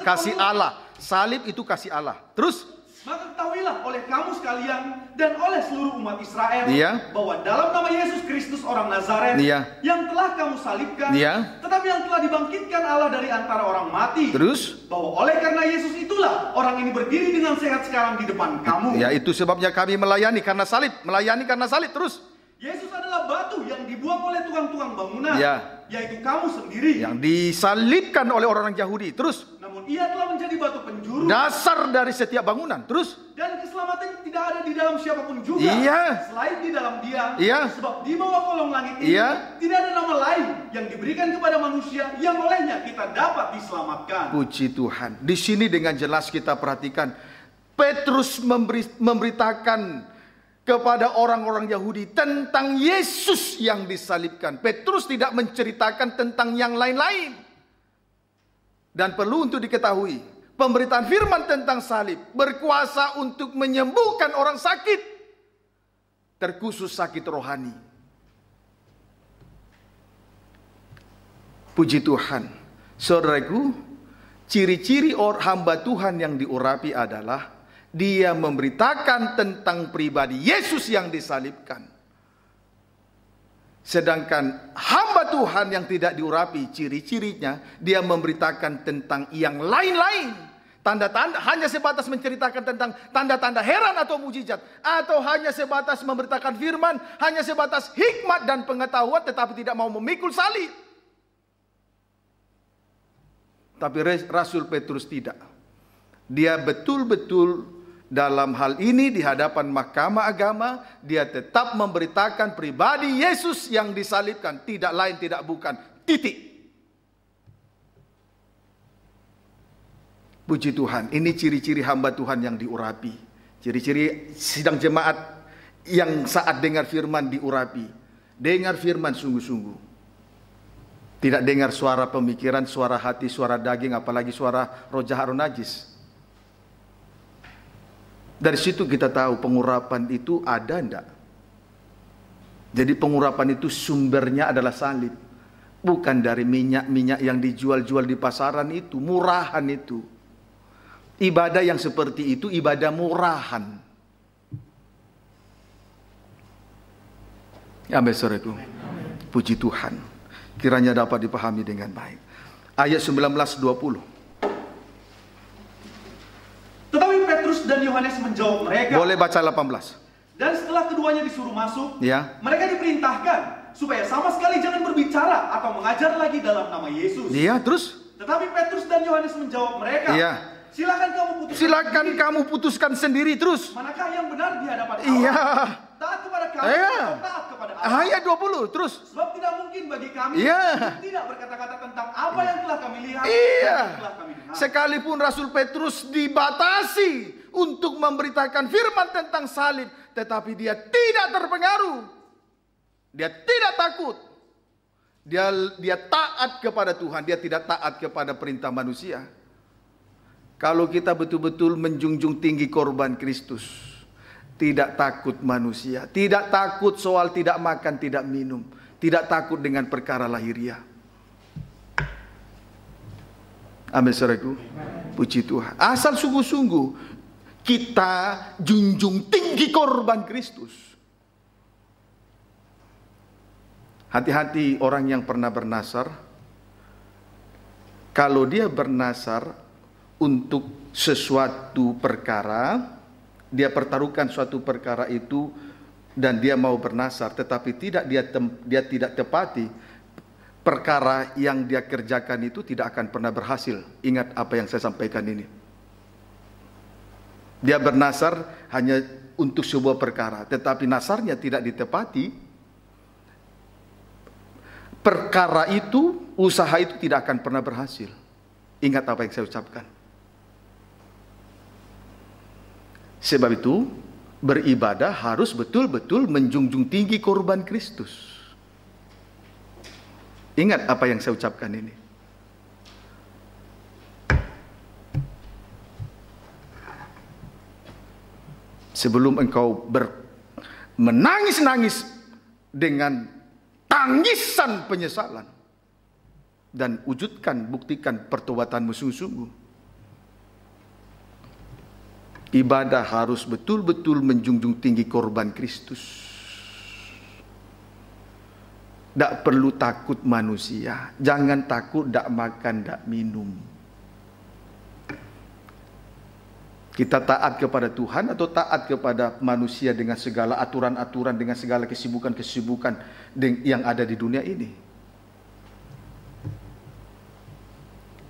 Kasih Allah. Salib itu kasih Allah. Terus? Maka ketahuilah oleh kamu sekalian dan oleh seluruh umat Israel, iya, bahwa dalam nama Yesus Kristus orang Nazaret, iya, yang telah kamu salibkan, iya, tetapi yang telah dibangkitkan Allah dari antara orang mati. Terus? Bahwa oleh karena Yesus itulah orang ini berdiri dengan sehat sekarang di depan kamu. Ya, itu sebabnya kami melayani karena salib. Melayani karena salib. Terus? Yesus adalah batu yang dibuang oleh tukang-tukang bangunan, ya, yaitu kamu sendiri, yang disalibkan oleh orang Yahudi. Terus? Namun ia telah menjadi batu penjuru, dasar dari setiap bangunan. Terus? Dan keselamatan tidak ada di dalam siapapun juga, iya, selain di dalam Dia. Iya. Sebab di bawah kolong langit ini, iya, tidak ada nama lain yang diberikan kepada manusia yang olehnya kita dapat diselamatkan. Puji Tuhan. Di sini dengan jelas kita perhatikan Petrus memberitakan kepada orang-orang Yahudi tentang Yesus yang disalibkan. Petrus tidak menceritakan tentang yang lain-lain. Dan perlu untuk diketahui, pemberitaan firman tentang salib berkuasa untuk menyembuhkan orang sakit, terkhusus sakit rohani. Puji Tuhan. Saudaraku, ciri-ciri hamba Tuhan yang diurapi adalah dia memberitakan tentang pribadi Yesus yang disalibkan. Sedangkan hamba Tuhan yang tidak diurapi, ciri-cirinya dia memberitakan tentang yang lain-lain. Tanda-tanda hanya sebatas menceritakan tentang tanda-tanda heran atau mujizat, atau hanya sebatas memberitakan firman, hanya sebatas hikmat dan pengetahuan, tetapi tidak mau memikul salib. Tapi Rasul Petrus tidak. Dia betul-betul dalam hal ini di hadapan mahkamah agama, dia tetap memberitakan pribadi Yesus yang disalibkan, tidak lain tidak bukan, titik. Puji Tuhan, ini ciri-ciri hamba Tuhan yang diurapi. Ciri-ciri sidang jemaat yang saat dengar firman diurapi. Dengar firman sungguh-sungguh. Tidak dengar suara pemikiran, suara hati, suara daging, apalagi suara roh jahat, roh najis. Dari situ kita tahu pengurapan itu ada enggak. Jadi pengurapan itu sumbernya adalah salib. Bukan dari minyak-minyak yang dijual-jual di pasaran itu, murahan itu. Ibadah yang seperti itu ibadah murahan. Amin, saudaraku. Puji Tuhan. Kiranya dapat dipahami dengan baik. Ayat 19-20. Tetapi Petrus dan Yohanes menjawab mereka. Boleh baca 18. Dan setelah keduanya disuruh masuk, ya, mereka diperintahkan supaya sama sekali jangan berbicara atau mengajar lagi dalam nama Yesus. Iya, terus? Tetapi Petrus dan Yohanes menjawab mereka. Iya. Silakan kamu putuskan sendiri. Terus. Manakah yang benar di hadapan Allah? Iya. Taat kepada kami atau taat kepada Allah? Ayat 20. Terus. Sebab tidak mungkin bagi kami tidak berkata-kata tentang apa yang telah kami lihat dan yang telah kami dengar. Sekalipun Rasul Petrus dibatasi untuk memberitakan firman tentang salib, tetapi dia tidak terpengaruh. Dia tidak takut. Dia taat kepada Tuhan, dia tidak taat kepada perintah manusia. Kalau kita betul-betul menjunjung tinggi korban Kristus, tidak takut manusia, tidak takut soal tidak makan, tidak minum, tidak takut dengan perkara lahiriah. Amin, saudaraku. Puji Tuhan. Asal sungguh-sungguh kita junjung tinggi korban Kristus. Hati-hati orang yang pernah bernasar. Kalau dia bernasar untuk sesuatu perkara, dia pertaruhkan suatu perkara itu dan dia mau bernasar, tetapi dia tidak tepati, perkara yang dia kerjakan itu tidak akan pernah berhasil. Ingat apa yang saya sampaikan ini. Dia bernasar hanya untuk sebuah perkara, tetapi nasarnya tidak ditepati, perkara itu, usaha itu tidak akan pernah berhasil. Ingat apa yang saya ucapkan. Sebab itu, beribadah harus betul-betul menjunjung tinggi korban Kristus. Ingat apa yang saya ucapkan ini. Sebelum engkau menangis-nangis dengan tangisan penyesalan dan buktikan pertobatanmu sungguh-sungguh. Ibadah harus betul-betul menjunjung tinggi korban Kristus. Tak perlu takut manusia. Jangan takut tak makan, tak minum. Kita taat kepada Tuhan atau taat kepada manusia dengan segala aturan-aturan, dengan segala kesibukan-kesibukan yang ada di dunia ini.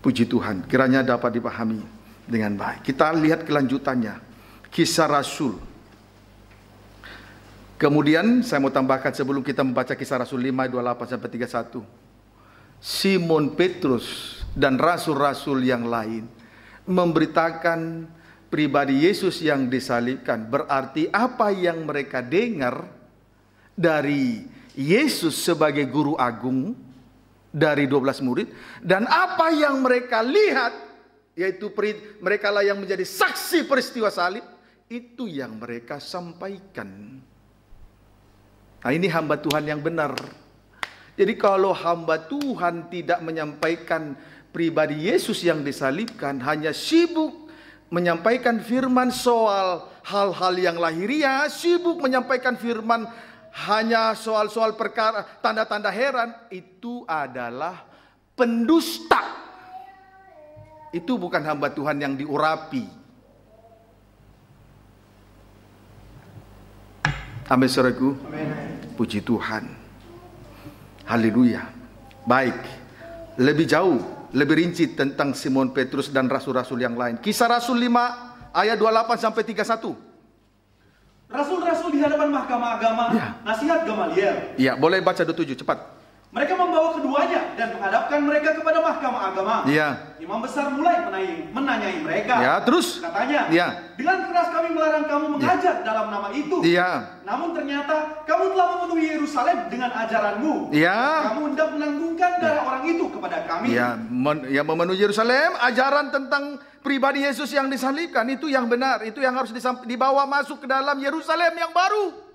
Puji Tuhan, kiranya dapat dipahami dengan baik. Kita lihat kelanjutannya, Kisah Rasul. Kemudian saya mau tambahkan sebelum kita membaca Kisah Rasul 5 28 sampai 31. Simon Petrus dan rasul-rasul yang lain memberitakan pribadi Yesus yang disalibkan. Berarti apa yang mereka dengar dari Yesus sebagai guru agung dari 12 murid, dan apa yang mereka lihat, yaitu mereka lah yang menjadi saksi peristiwa salib, itu yang mereka sampaikan. Nah, ini hamba Tuhan yang benar. Jadi kalau hamba Tuhan tidak menyampaikan pribadi Yesus yang disalibkan, hanya sibuk menyampaikan firman soal hal-hal yang lahiriah, sibuk menyampaikan firman hanya soal-soal perkara, tanda-tanda heran, itu adalah pendusta. Itu bukan hamba Tuhan yang diurapi. Amin, saudaraku. Puji Tuhan. Haleluya. Baik. Lebih jauh, lebih rinci tentang Simon Petrus dan rasul-rasul yang lain. Kisah Rasul 5 ayat 28 sampai 31. Rasul-rasul di hadapan mahkamah agama, nasihat Gamaliel. Iya, boleh baca 27 cepat. Mereka membawa keduanya dan menghadapkan mereka kepada mahkamah agama. Iya. Imam besar mulai menanyai mereka. Ya, terus? Katanya, ya, dengan keras kami melarang kamu mengajar dalam nama itu. Iya. Namun ternyata kamu telah memenuhi Yerusalem dengan ajaranmu. Iya. Kamu hendak menanggungkan darah orang itu kepada kami. Ya, memenuhi Yerusalem, ajaran tentang pribadi Yesus yang disalibkan, itu yang benar, itu yang harus dibawa masuk ke dalam Yerusalem yang baru.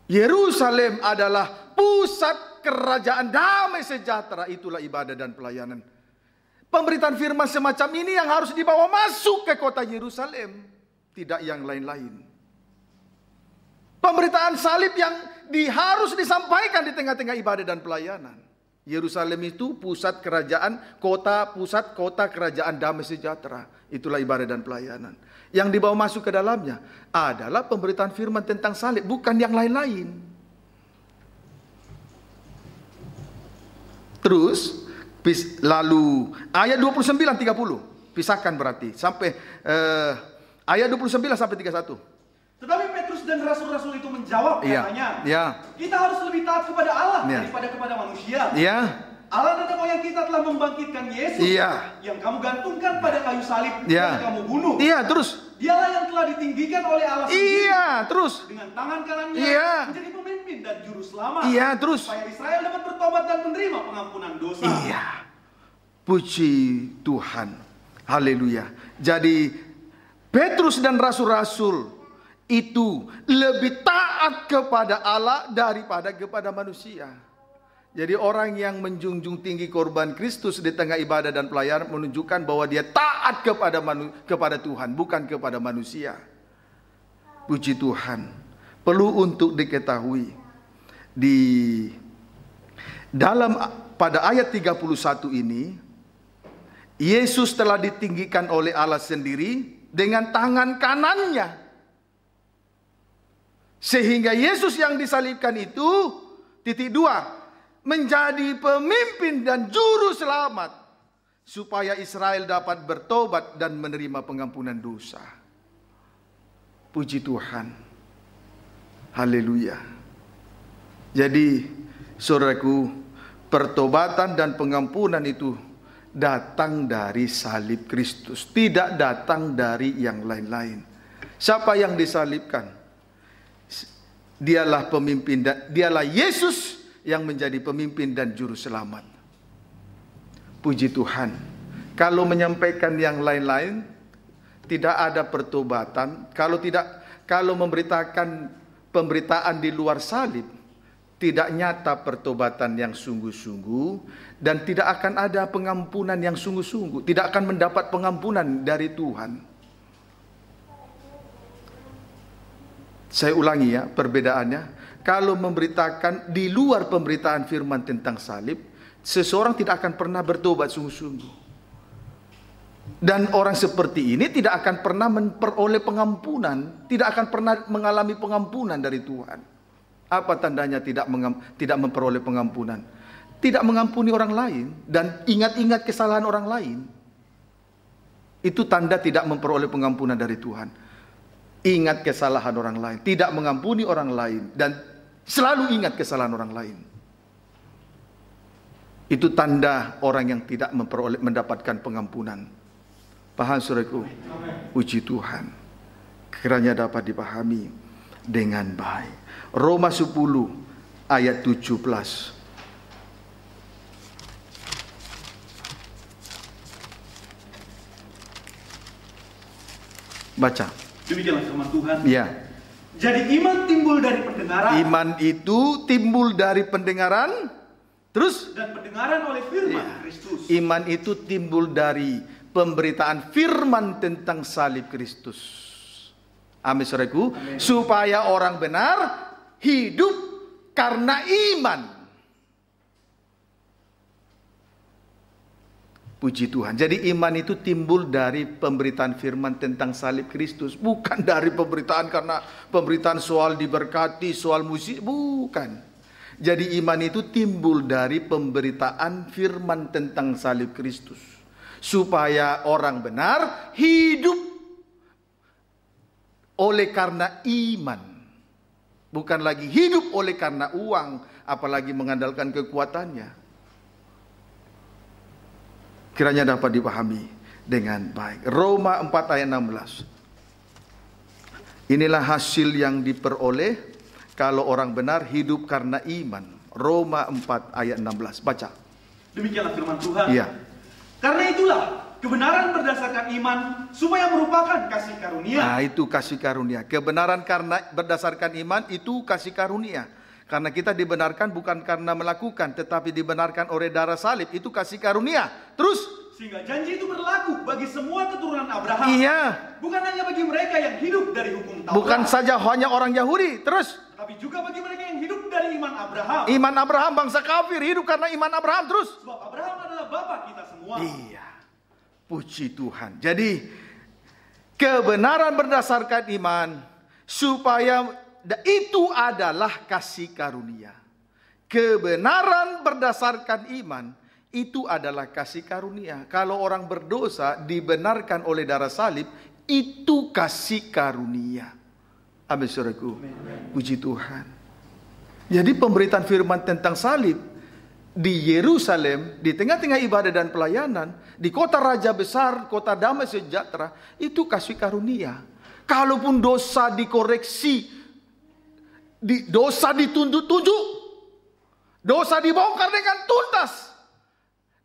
Yerusalem adalah pusat kerajaan damai sejahtera. Itulah ibadah dan pelayanan. Pemberitaan firman semacam ini yang harus dibawa masuk ke kota Yerusalem, tidak yang lain-lain. Pemberitaan salib yang harus disampaikan di tengah-tengah ibadah dan pelayanan. Yerusalem itu pusat kerajaan, pusat kota kerajaan damai sejahtera. Itulah ibadah dan pelayanan. Yang dibawa masuk ke dalamnya adalah pemberitaan firman tentang salib, bukan yang lain-lain. Terus lalu ayat 29-30, pisahkan berarti sampai ayat 29 sampai 31. Tetapi Petrus dan rasul-rasul itu menjawab, katanya, kita harus lebih taat kepada Allah daripada kepada manusia. Allah nenek moyang kita telah membangkitkan Yesus yang kamu gantungkan pada kayu salib dan kamu bunuh. Terus Dialah yang telah ditinggikan oleh Allah sendiri. Terus dengan tangan kanannya menjadi pemimpin dan juru selamat. Terus supaya Israel dapat bertobat dan menerima pengampunan dosa. Puji Tuhan. Haleluya. Jadi Petrus dan rasul-rasul itu lebih taat kepada Allah daripada kepada manusia. Jadi orang yang menjunjung tinggi korban Kristus di tengah ibadah dan pelayanan menunjukkan bahwa dia taat kepada Tuhan, bukan kepada manusia. Puji Tuhan. Perlu untuk diketahui pada ayat 31 ini, Yesus telah ditinggikan oleh Allah sendiri dengan tangan kanannya. Sehingga Yesus yang disalibkan itu, titik 2, menjadi pemimpin dan juru selamat. supaya Israel dapat bertobat dan menerima pengampunan dosa. Puji Tuhan. Haleluya. Jadi, saudaraku, pertobatan dan pengampunan itu datang dari salib Kristus, tidak datang dari yang lain-lain. Siapa yang disalibkan? Dialah pemimpin, dialah Yesus yang menjadi pemimpin dan juru selamat. Puji Tuhan. Kalau menyampaikan yang lain-lain, tidak ada pertobatan. Kalau memberitakan pemberitaan di luar salib, tidak nyata pertobatan yang sungguh-sungguh, dan tidak akan ada pengampunan yang sungguh-sungguh. Tidak akan mendapat pengampunan dari Tuhan. Saya ulangi ya perbedaannya. Kalau memberitakan di luar pemberitaan firman tentang salib, seseorang tidak akan pernah bertobat sungguh-sungguh. Dan orang seperti ini tidak akan pernah memperoleh pengampunan, tidak akan pernah mengalami pengampunan dari Tuhan. Apa tandanya tidak memperoleh pengampunan? Tidak mengampuni orang lain dan ingat-ingat kesalahan orang lain. Itu tanda tidak memperoleh pengampunan dari Tuhan. Ingat kesalahan orang lain, tidak mengampuni orang lain, dan selalu ingat kesalahan orang lain. Itu tanda orang yang tidak mendapatkan pengampunan. Paham saudaraku? Puji Tuhan. Kiranya dapat dipahami dengan baik. Roma 10 ayat 17. Baca. Demikianlah firman Tuhan. Ya. Jadi iman timbul dari pendengaran. Iman itu timbul dari pendengaran. Terus? Dan pendengaran oleh firman Kristus. Iman itu timbul dari pemberitaan firman tentang salib Kristus. Amin saudaraku. Supaya orang benar hidup karena iman. Puji Tuhan. Jadi iman itu timbul dari pemberitaan firman tentang salib Kristus. Bukan dari pemberitaan karena pemberitaan soal diberkati, soal musik. Bukan. Jadi iman itu timbul dari pemberitaan firman tentang salib Kristus. Supaya orang benar hidup oleh karena iman. Bukan lagi hidup oleh karena uang, apalagi mengandalkan kekuatannya. Kiranya dapat dipahami dengan baik. Roma 4 ayat 16. Inilah hasil yang diperoleh kalau orang benar hidup karena iman. Roma 4 ayat 16. Baca. Demikianlah firman Tuhan. Iya. Karena itulah kebenaran berdasarkan iman supaya merupakan kasih karunia. Nah, itu kasih karunia. Kebenaran karena berdasarkan iman itu kasih karunia. Karena kita dibenarkan bukan karena melakukan, tetapi dibenarkan oleh darah salib. Itu kasih karunia. Terus? Sehingga janji itu berlaku bagi semua keturunan Abraham. Iya. Bukan hanya bagi mereka yang hidup dari hukum Taurat. Bukan saja hanya orang Yahudi. Terus? Tapi juga bagi mereka yang hidup dari iman Abraham. Iman Abraham, bangsa kafir hidup karena iman Abraham. Terus? Sebab Abraham adalah bapa kita semua. Iya. Puji Tuhan. Jadi kebenaran berdasarkan iman supaya itu adalah kasih karunia. Kebenaran berdasarkan iman itu adalah kasih karunia. Kalau orang berdosa dibenarkan oleh darah salib, itu kasih karunia. Amin saudaraku. Puji Tuhan. Jadi pemberitaan firman tentang salib di Yerusalem, di tengah-tengah ibadah dan pelayanan, di kota raja besar, kota damai sejahtera, itu kasih karunia. Kalaupun dosa dikoreksi, dosa ditunjuk, dosa dibongkar dengan tuntas,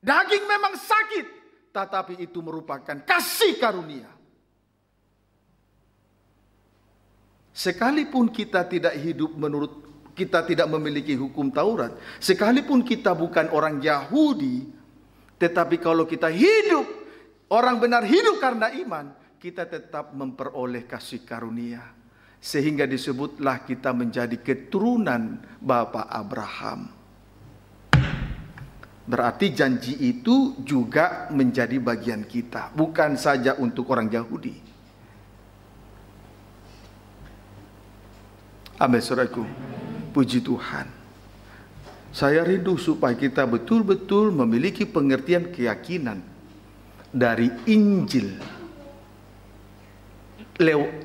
daging memang sakit, tetapi itu merupakan kasih karunia. Sekalipun kita tidak hidup menurut, kita tidak memiliki hukum Taurat, sekalipun kita bukan orang Yahudi, tetapi kalau kita hidup, orang benar hidup karena iman, kita tetap memperoleh kasih karunia. Sehingga disebutlah kita menjadi keturunan Bapa Abraham. Berarti janji itu juga menjadi bagian kita, bukan saja untuk orang Yahudi. Amin saudaraku. Puji Tuhan. Saya rindu supaya kita betul-betul memiliki pengertian keyakinan dari Injil,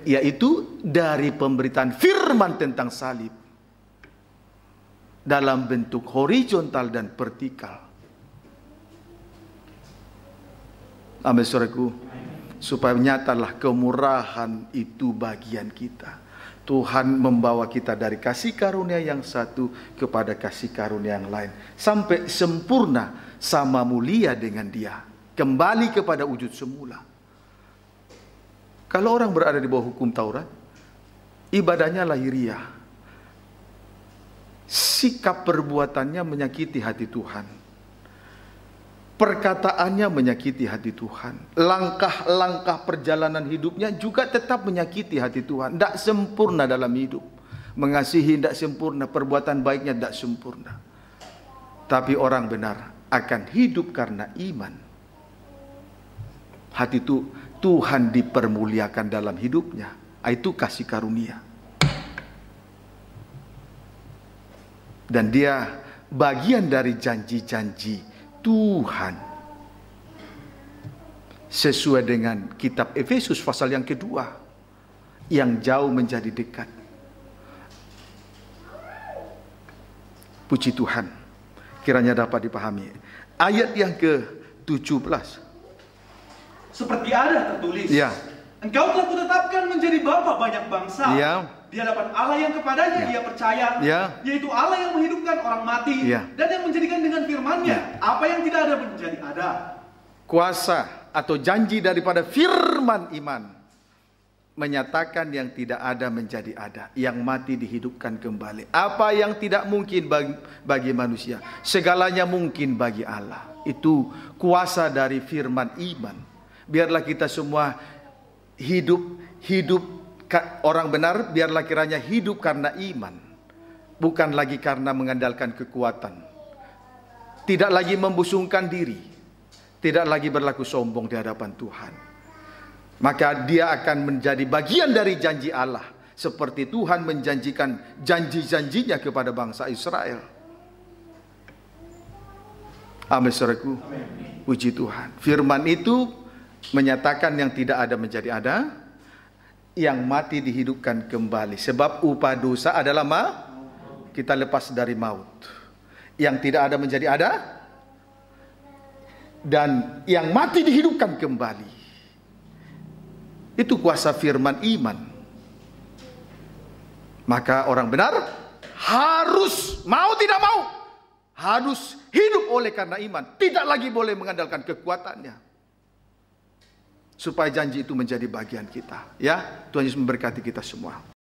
yaitu dari pemberitaan firman tentang salib dalam bentuk horizontal dan vertikal. Amin, saudaraku. Supaya nyatalah kemurahan itu bagian kita. Tuhan membawa kita dari kasih karunia yang satu kepada kasih karunia yang lain, sampai sempurna sama mulia dengan Dia, kembali kepada wujud semula. Kalau orang berada di bawah hukum Taurat, ibadahnya lahiriah, sikap perbuatannya menyakiti hati Tuhan, perkataannya menyakiti hati Tuhan, langkah-langkah perjalanan hidupnya juga tetap menyakiti hati Tuhan. Tidak sempurna dalam hidup, mengasihi tidak sempurna, perbuatan baiknya tidak sempurna. Tapi orang benar akan hidup karena iman. Hati itu Tuhan dipermuliakan dalam hidupnya. Itu kasih karunia. Dan dia bagian dari janji-janji Tuhan. Sesuai dengan kitab Efesus pasal yang kedua, yang jauh menjadi dekat. Puji Tuhan, kiranya dapat dipahami. Ayat yang ke-17. Seperti ada tertulis, ya, Engkau telah kutetapkan menjadi bapa banyak bangsa, ya, di hadapan Allah yang kepadanya ia percaya, yaitu Allah yang menghidupkan orang mati, dan yang menjadikan dengan firman-Nya apa yang tidak ada menjadi ada. Kuasa atau janji daripada firman iman menyatakan yang tidak ada menjadi ada, yang mati dihidupkan kembali. Apa yang tidak mungkin bagi manusia, segalanya mungkin bagi Allah. Itu kuasa dari firman iman. Biarlah kita semua hidup orang benar, biarlah kiranya hidup karena iman, bukan lagi karena mengandalkan kekuatan. Tidak lagi membusungkan diri, tidak lagi berlaku sombong di hadapan Tuhan. Maka dia akan menjadi bagian dari janji Allah, seperti Tuhan menjanjikan janji-janjinya kepada bangsa Israel. Amin, saudaraku. Puji Tuhan. Firman itu menyatakan yang tidak ada menjadi ada, yang mati dihidupkan kembali. Sebab upah dosa adalah kita lepas dari maut. Yang tidak ada menjadi ada, dan yang mati dihidupkan kembali. Itu kuasa firman iman. Maka orang benar harus, mau tidak mau, harus hidup oleh karena iman. Tidak lagi boleh mengandalkan kekuatannya, supaya janji itu menjadi bagian kita. Ya, Tuhan Yesus memberkati kita semua.